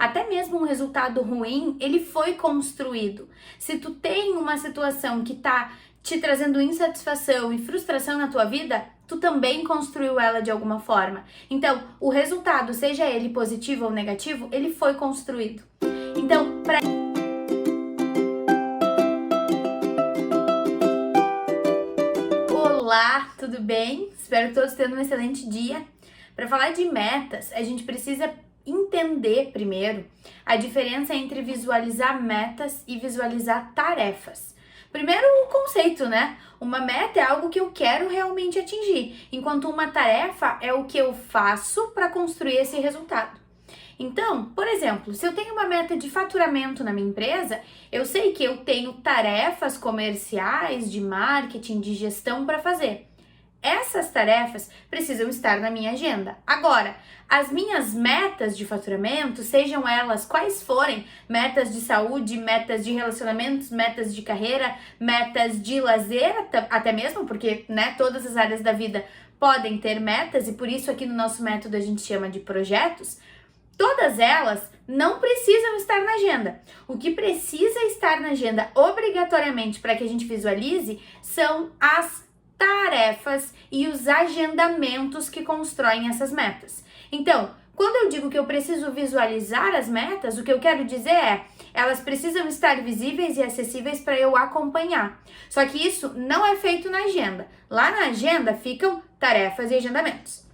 até mesmo um resultado ruim, ele foi construído. Se tu tem uma situação que tá te trazendo insatisfação e frustração na tua vida, tu também construiu ela de alguma forma. Então, o resultado, seja ele positivo ou negativo, ele foi construído. Então, Olá, tudo bem? Espero que todos tenham um excelente dia. Para falar de metas, a gente precisa entender primeiro a diferença entre visualizar metas e visualizar tarefas. Primeiro, o conceito, né? Uma meta é algo que eu quero realmente atingir, enquanto uma tarefa é o que eu faço para construir esse resultado. Então, por exemplo, se eu tenho uma meta de faturamento na minha empresa, eu sei que eu tenho tarefas comerciais, de marketing, de gestão para fazer. Essas tarefas precisam estar na minha agenda. Agora, as minhas metas de faturamento, sejam elas quais forem, metas de saúde, metas de relacionamentos, metas de carreira, metas de lazer, até mesmo porque, né, todas as áreas da vida podem ter metas e por isso aqui no nosso método a gente chama de projetos. Todas elas não precisam estar na agenda. O que precisa estar na agenda obrigatoriamente para que a gente visualize são as tarefas e os agendamentos que constroem essas metas. Então, quando eu digo que eu preciso visualizar as metas, o que eu quero dizer é, elas precisam estar visíveis e acessíveis para eu acompanhar. Só que isso não é feito na agenda. Lá na agenda ficam tarefas e agendamentos.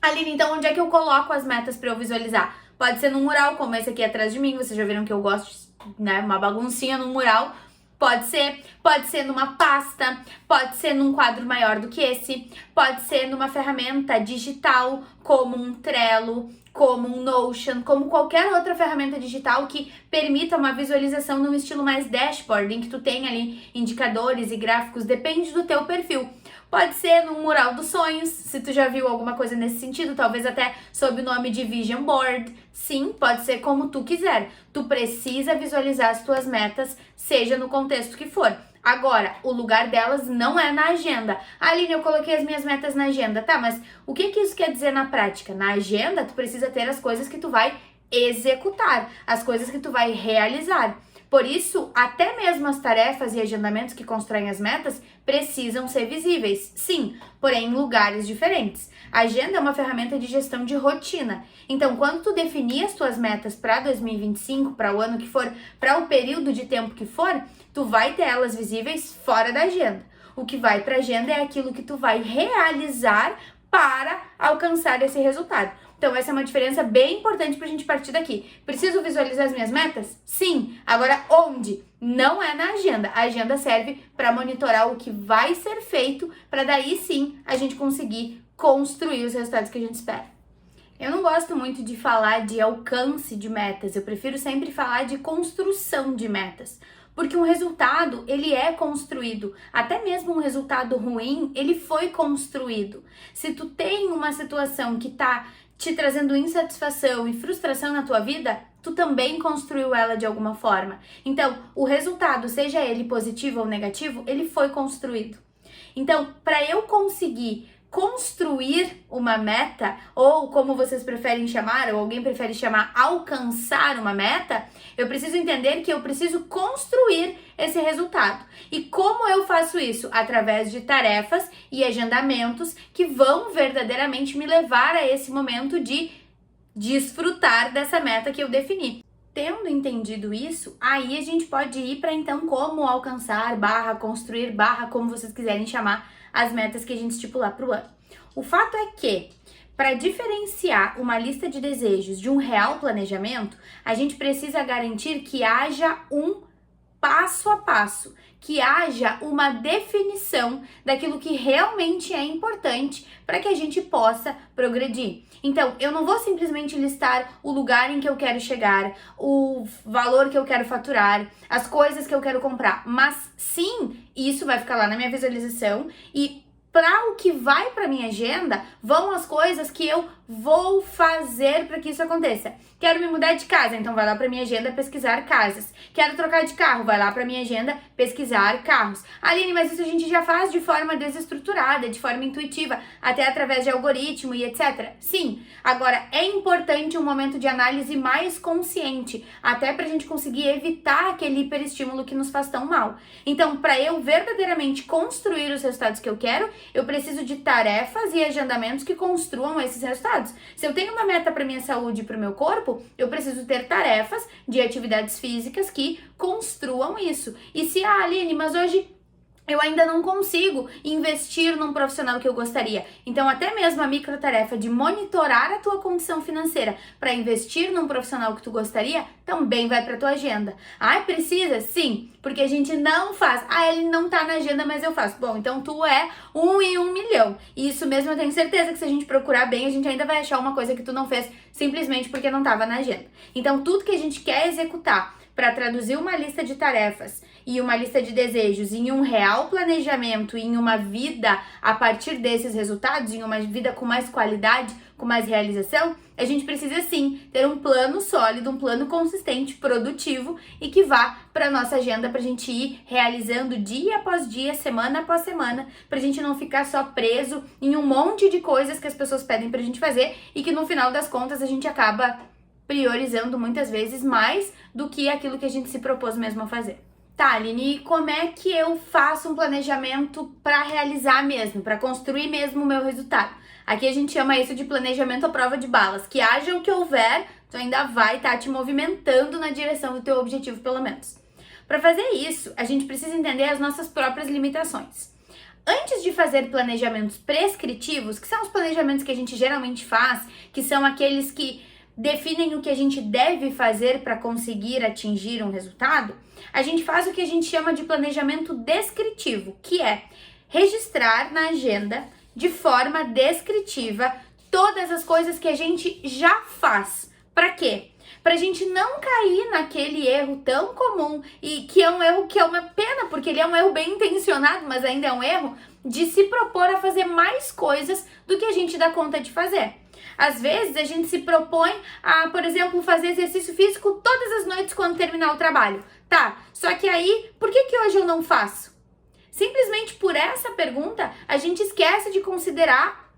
Aline, então onde é que eu coloco as metas para eu visualizar? Pode ser num mural, como esse aqui atrás de mim, vocês já viram que eu gosto, né, uma baguncinha no mural. Pode ser numa pasta, pode ser num quadro maior do que esse, pode ser numa ferramenta digital, como um Trello, como um Notion, como qualquer outra ferramenta digital que permita uma visualização num estilo mais dashboard, em que tu tem ali indicadores e gráficos, depende do teu perfil. Pode ser num mural dos sonhos, se tu já viu alguma coisa nesse sentido, talvez até sob o nome de Vision Board. Sim, pode ser como tu quiser. Tu precisa visualizar as tuas metas, seja no contexto que for. Agora, o lugar delas não é na agenda. Aline, eu coloquei as minhas metas na agenda. Tá, mas o que isso quer dizer na prática? Na agenda, tu precisa ter as coisas que tu vai executar, as coisas que tu vai realizar. Por isso, até mesmo as tarefas e agendamentos que constroem as metas precisam ser visíveis, sim, porém em lugares diferentes. A agenda é uma ferramenta de gestão de rotina. Então, quando tu definir as tuas metas para 2025, para o ano que for, para o período de tempo que for, tu vai ter elas visíveis fora da agenda. O que vai para a agenda é aquilo que tu vai realizar para alcançar esse resultado. Então, essa é uma diferença bem importante pra gente partir daqui. Preciso visualizar as minhas metas? Sim. Agora, onde? Não é na agenda. A agenda serve para monitorar o que vai ser feito, para daí sim a gente conseguir construir os resultados que a gente espera. Eu não gosto muito de falar de alcance de metas, eu prefiro sempre falar de construção de metas. Porque um resultado, ele é construído. Até mesmo um resultado ruim, ele foi construído. Se tu tem uma situação que tá te trazendo insatisfação e frustração na tua vida, tu também construiu ela de alguma forma. Então, o resultado, seja ele positivo ou negativo, ele foi construído. Então, para eu conseguir construir uma meta, ou como vocês preferem chamar, ou alguém prefere chamar, alcançar uma meta, eu preciso entender que eu preciso construir esse resultado. E como eu faço isso? Através de tarefas e agendamentos que vão verdadeiramente me levar a esse momento de desfrutar dessa meta que eu defini. Tendo entendido isso, aí a gente pode ir para então como alcançar, construir, como vocês quiserem chamar, as metas que a gente estipular para o ano. O fato é que, para diferenciar uma lista de desejos de um real planejamento, a gente precisa garantir que haja um passo a passo, que haja uma definição daquilo que realmente é importante para que a gente possa progredir. Então, eu não vou simplesmente listar o lugar em que eu quero chegar, o valor que eu quero faturar, as coisas que eu quero comprar, mas sim, isso vai ficar lá na minha visualização e para o que vai para minha agenda, vão as coisas que eu vou fazer para que isso aconteça. Quero me mudar de casa, então vai lá para minha agenda pesquisar casas. Quero trocar de carro, vai lá para minha agenda pesquisar carros. Aline, mas isso a gente já faz de forma desestruturada, de forma intuitiva, até através de algoritmo e etc. Sim, agora é importante um momento de análise mais consciente, até para a gente conseguir evitar aquele hiperestímulo que nos faz tão mal. Então, para eu verdadeiramente construir os resultados que eu quero, eu preciso de tarefas e agendamentos que construam esses resultados. Se eu tenho uma meta para minha saúde e para o meu corpo, eu preciso ter tarefas de atividades físicas que construam isso. E se, Aline, mas hoje eu ainda não consigo investir num profissional que eu gostaria. Então, até mesmo a microtarefa de monitorar a tua condição financeira para investir num profissional que tu gostaria, também vai para tua agenda. Ah, precisa? Sim, porque a gente não faz. Ah, ele não tá na agenda, mas eu faço. Bom, então tu é 1 em 1 milhão. E isso mesmo eu tenho certeza que se a gente procurar bem, a gente ainda vai achar uma coisa que tu não fez simplesmente porque não tava na agenda. Então, tudo que a gente quer executar para traduzir uma lista de tarefas e uma lista de desejos em um real planejamento, em uma vida a partir desses resultados, em uma vida com mais qualidade, com mais realização, a gente precisa sim ter um plano sólido, um plano consistente, produtivo e que vá para a nossa agenda para a gente ir realizando dia após dia, semana após semana, para a gente não ficar só preso em um monte de coisas que as pessoas pedem para a gente fazer e que no final das contas a gente acaba priorizando muitas vezes mais do que aquilo que a gente se propôs mesmo a fazer. Tá, Aline, e como é que eu faço um planejamento para realizar mesmo, para construir mesmo o meu resultado? Aqui a gente chama isso de planejamento à prova de balas, que haja o que houver, tu ainda vai estar te movimentando na direção do teu objetivo, pelo menos. Para fazer isso, a gente precisa entender as nossas próprias limitações. Antes de fazer planejamentos prescritivos, que são os planejamentos que a gente geralmente faz, que são aqueles que definem o que a gente deve fazer para conseguir atingir um resultado, a gente faz o que a gente chama de planejamento descritivo, que é registrar na agenda de forma descritiva todas as coisas que a gente já faz. Para quê? Para a gente não cair naquele erro tão comum e que é um erro que é uma pena, porque ele é um erro bem intencionado, mas ainda é um erro de se propor a fazer mais coisas do que a gente dá conta de fazer. Às vezes a gente se propõe a, por exemplo, fazer exercício físico todas as noites quando terminar o trabalho. Tá, só que aí, por que hoje eu não faço? Simplesmente por essa pergunta, a gente esquece de considerar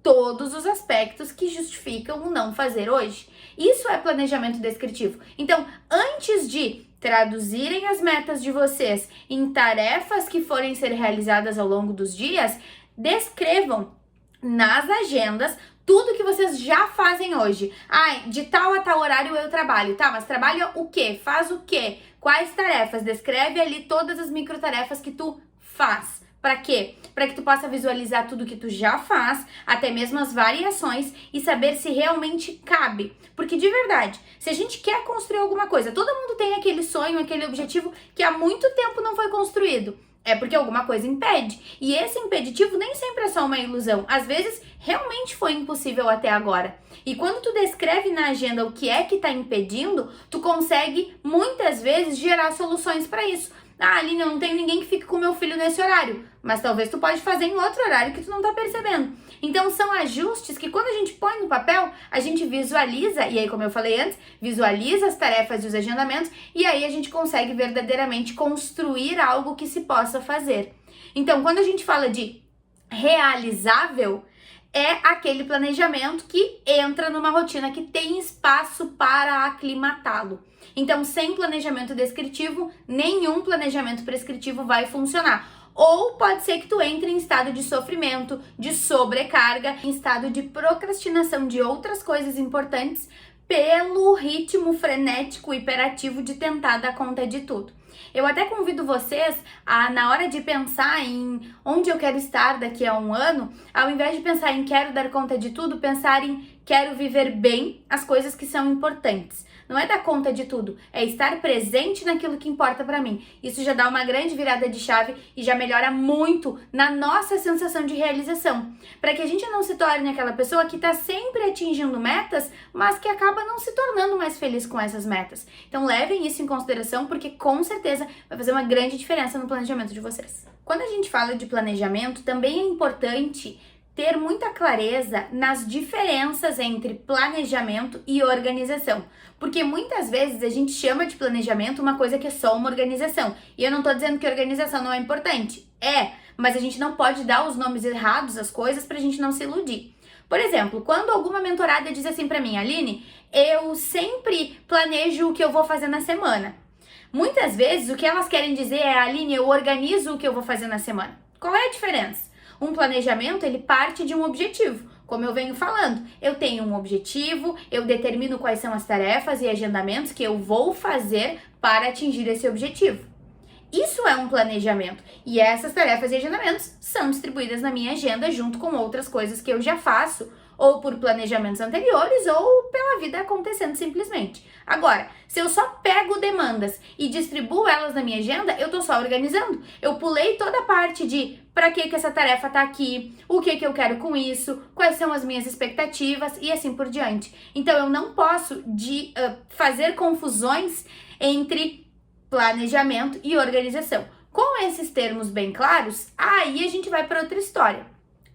todos os aspectos que justificam o não fazer hoje. Isso é planejamento descritivo. Então, antes de traduzirem as metas de vocês em tarefas que forem ser realizadas ao longo dos dias, descrevam nas agendas tudo que vocês já fazem hoje. Ai, de tal a tal horário eu trabalho. Tá, mas trabalha o quê? Faz o quê? Quais tarefas? Descreve ali todas as microtarefas que tu faz. Para quê? Para que tu possa visualizar tudo que tu já faz, até mesmo as variações e saber se realmente cabe. Porque de verdade, se a gente quer construir alguma coisa, todo mundo tem aquele sonho, aquele objetivo que há muito tempo não foi construído. É porque alguma coisa impede. E esse impeditivo nem sempre é só uma ilusão. Às vezes, realmente foi impossível até agora. E quando tu descreve na agenda o que é que tá impedindo, tu consegue, muitas vezes, gerar soluções para isso. Ah, Aline, eu não tenho ninguém que fique com meu filho nesse horário. Mas talvez tu pode fazer em outro horário que tu não tá percebendo. Então, são ajustes que quando a gente põe no papel, a gente visualiza, e aí, como eu falei antes, visualiza as tarefas e os agendamentos, e aí a gente consegue verdadeiramente construir algo que se possa fazer. Então, quando a gente fala de realizável, é aquele planejamento que entra numa rotina que tem espaço para aclimatá-lo. Então, sem planejamento descritivo, nenhum planejamento prescritivo vai funcionar. Ou pode ser que tu entre em estado de sofrimento, de sobrecarga, em estado de procrastinação de outras coisas importantes pelo ritmo frenético, hiperativo de tentar dar conta de tudo. Eu até convido vocês a, na hora de pensar em onde eu quero estar daqui a um ano, ao invés de pensar em quero dar conta de tudo, pensar em quero viver bem as coisas que são importantes. Não é dar conta de tudo, é estar presente naquilo que importa pra mim. Isso já dá uma grande virada de chave e já melhora muito na nossa sensação de realização. Para que a gente não se torne aquela pessoa que tá sempre atingindo metas, mas que acaba não se tornando mais feliz com essas metas. Então levem isso em consideração porque com certeza vai fazer uma grande diferença no planejamento de vocês. Quando a gente fala de planejamento, também é importante ter muita clareza nas diferenças entre planejamento e organização. Porque muitas vezes a gente chama de planejamento uma coisa que é só uma organização. E eu não tô dizendo que organização não é importante. É, mas a gente não pode dar os nomes errados às coisas pra gente não se iludir. Por exemplo, quando alguma mentorada diz assim pra mim, Aline, eu sempre planejo o que eu vou fazer na semana. Muitas vezes o que elas querem dizer é, Aline, eu organizo o que eu vou fazer na semana. Qual é a diferença? Um planejamento, ele parte de um objetivo. Como eu venho falando, eu tenho um objetivo, eu determino quais são as tarefas e agendamentos que eu vou fazer para atingir esse objetivo. Isso é um planejamento. E essas tarefas e agendamentos são distribuídas na minha agenda junto com outras coisas que eu já faço, ou por planejamentos anteriores, ou pela vida acontecendo simplesmente. Agora, se eu só pego demandas e distribuo elas na minha agenda, eu tô só organizando. Eu pulei toda a parte de para que essa tarefa tá aqui, o que eu quero com isso, quais são as minhas expectativas e assim por diante. Então, eu não posso fazer confusões entre planejamento e organização. Com esses termos bem claros, aí a gente vai para outra história,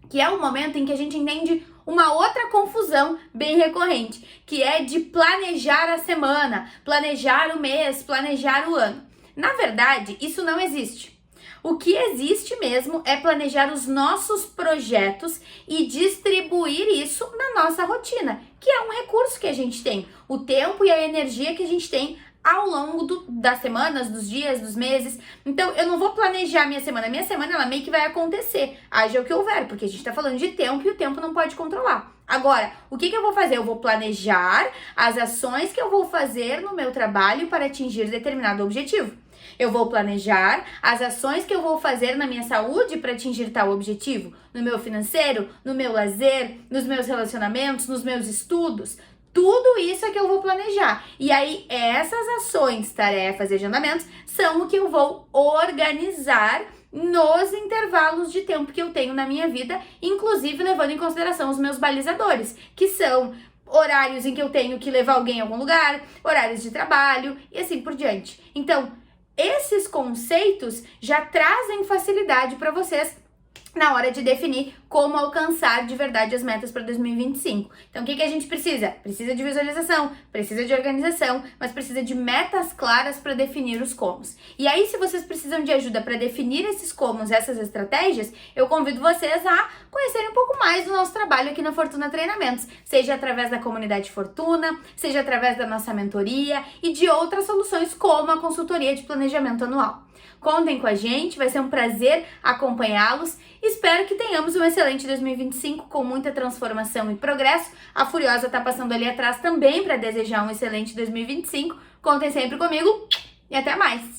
que é o momento em que a gente entende uma outra confusão bem recorrente, que é de planejar a semana, planejar o mês, planejar o ano. Na verdade, isso não existe. O que existe mesmo é planejar os nossos projetos e distribuir isso na nossa rotina, que é um recurso que a gente tem, o tempo e a energia que a gente tem ao longo das semanas, dos dias, dos meses. Então, eu não vou planejar minha semana ela meio que vai acontecer, haja o que houver, porque a gente tá falando de tempo e o tempo não pode controlar. Agora, o que eu vou fazer? Eu vou planejar as ações que eu vou fazer no meu trabalho para atingir determinado objetivo. Eu vou planejar as ações que eu vou fazer na minha saúde para atingir tal objetivo, no meu financeiro, no meu lazer, nos meus relacionamentos, nos meus estudos. Tudo isso é que eu vou planejar. E aí, essas ações, tarefas e agendamentos são o que eu vou organizar nos intervalos de tempo que eu tenho na minha vida, inclusive levando em consideração os meus balizadores, que são horários em que eu tenho que levar alguém a algum lugar, horários de trabalho e assim por diante. Então, esses conceitos já trazem facilidade para vocês na hora de definir como alcançar de verdade as metas para 2025. Então, o que a gente precisa? Precisa de visualização, precisa de organização, mas precisa de metas claras para definir os comos. E aí, se vocês precisam de ajuda para definir esses comos, essas estratégias, eu convido vocês a conhecerem um pouco mais do nosso trabalho aqui na Fortuna Treinamentos, seja através da comunidade Fortuna, seja através da nossa mentoria e de outras soluções como a consultoria de planejamento anual. Contem com a gente, vai ser um prazer acompanhá-los. Espero que tenhamos um excelente 2025 com muita transformação e progresso. A Furiosa tá passando ali atrás também para desejar um excelente 2025. Contem sempre comigo e até mais!